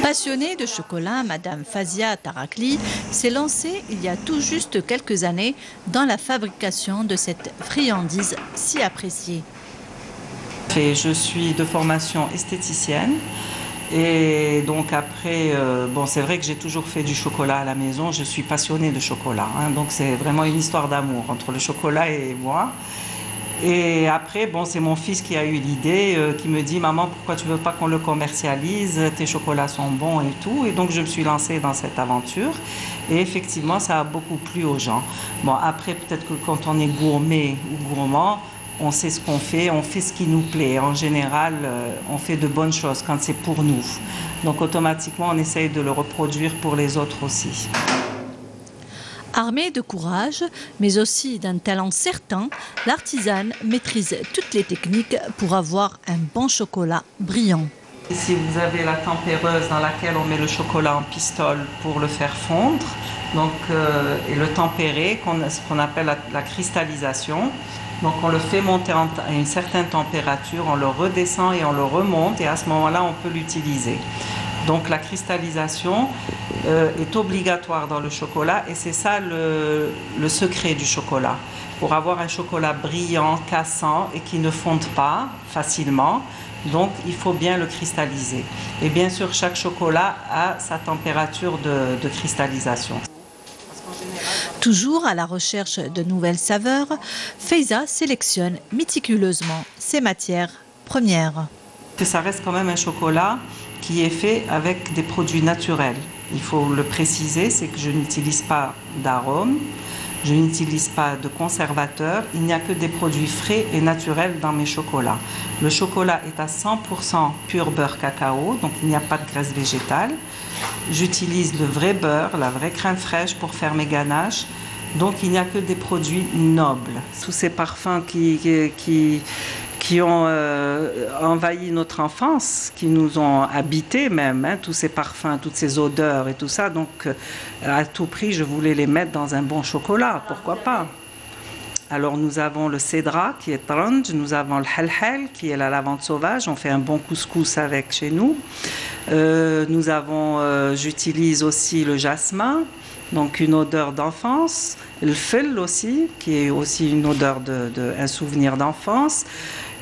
Passionnée de chocolat, Madame Fazia Tarakli s'est lancée il y a tout juste quelques années dans la fabrication de cette friandise si appréciée. Je suis de formation esthéticienne et donc après, c'est vrai que j'ai toujours fait du chocolat à la maison. Je suis passionnée de chocolat, donc c'est vraiment une histoire d'amour entre le chocolat et moi. Et après, c'est mon fils qui a eu l'idée, qui me dit « Maman, pourquoi tu veux pas qu'on le commercialise? Tes chocolats sont bons et tout. » Et donc, je me suis lancée dans cette aventure. Et effectivement, ça a beaucoup plu aux gens. Après, peut-être que quand on est gourmet ou gourmand, on sait ce qu'on fait, on fait ce qui nous plaît. En général, on fait de bonnes choses quand c'est pour nous. Donc, automatiquement, on essaye de le reproduire pour les autres aussi. Armée de courage, mais aussi d'un talent certain, l'artisane maîtrise toutes les techniques pour avoir un bon chocolat brillant. Ici, vous avez la tempéreuse dans laquelle on met le chocolat en pistole pour le faire fondre. Donc, et le tempéré, ce qu'on appelle la cristallisation. Donc, on le fait monter à une certaine température, on le redescend et on le remonte, et à ce moment-là, on peut l'utiliser. Donc la cristallisation est obligatoire dans le chocolat et c'est ça le secret du chocolat. Pour avoir un chocolat brillant, cassant et qui ne fonde pas facilement, donc il faut bien le cristalliser. Et bien sûr, chaque chocolat a sa température de cristallisation. Toujours à la recherche de nouvelles saveurs, Faiza sélectionne méticuleusement ses matières premières. Ça reste quand même un chocolat qui est fait avec des produits naturels. Il faut le préciser, c'est que je n'utilise pas d'arômes, je n'utilise pas de conservateurs, il n'y a que des produits frais et naturels dans mes chocolats. Le chocolat est à 100% pur beurre cacao, donc il n'y a pas de graisse végétale. J'utilise le vrai beurre, la vraie crème fraîche pour faire mes ganaches, donc il n'y a que des produits nobles. Tous ces parfums qui ont envahi notre enfance, qui nous ont habités même, tous ces parfums, toutes ces odeurs et tout ça. Donc, à tout prix, je voulais les mettre dans un bon chocolat, pourquoi pas. Alors, nous avons le cédra, qui est trange, nous avons le halhal, qui est la lavande sauvage, on fait un bon couscous avec chez nous. J'utilise aussi le jasmin, donc une odeur d'enfance. Le fil aussi, qui est aussi une odeur un souvenir d'enfance.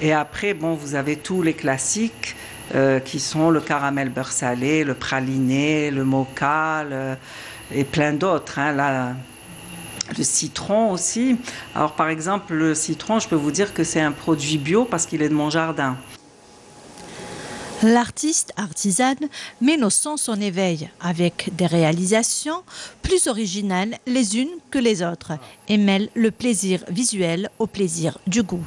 Et après, vous avez tous les classiques qui sont le caramel beurre salé, le praliné, le mocha et plein d'autres. Le citron aussi. Alors par exemple, le citron, je peux vous dire que c'est un produit bio parce qu'il est de mon jardin. L'artiste artisane met nos sens en éveil avec des réalisations plus originales les unes que les autres et mêle le plaisir visuel au plaisir du goût.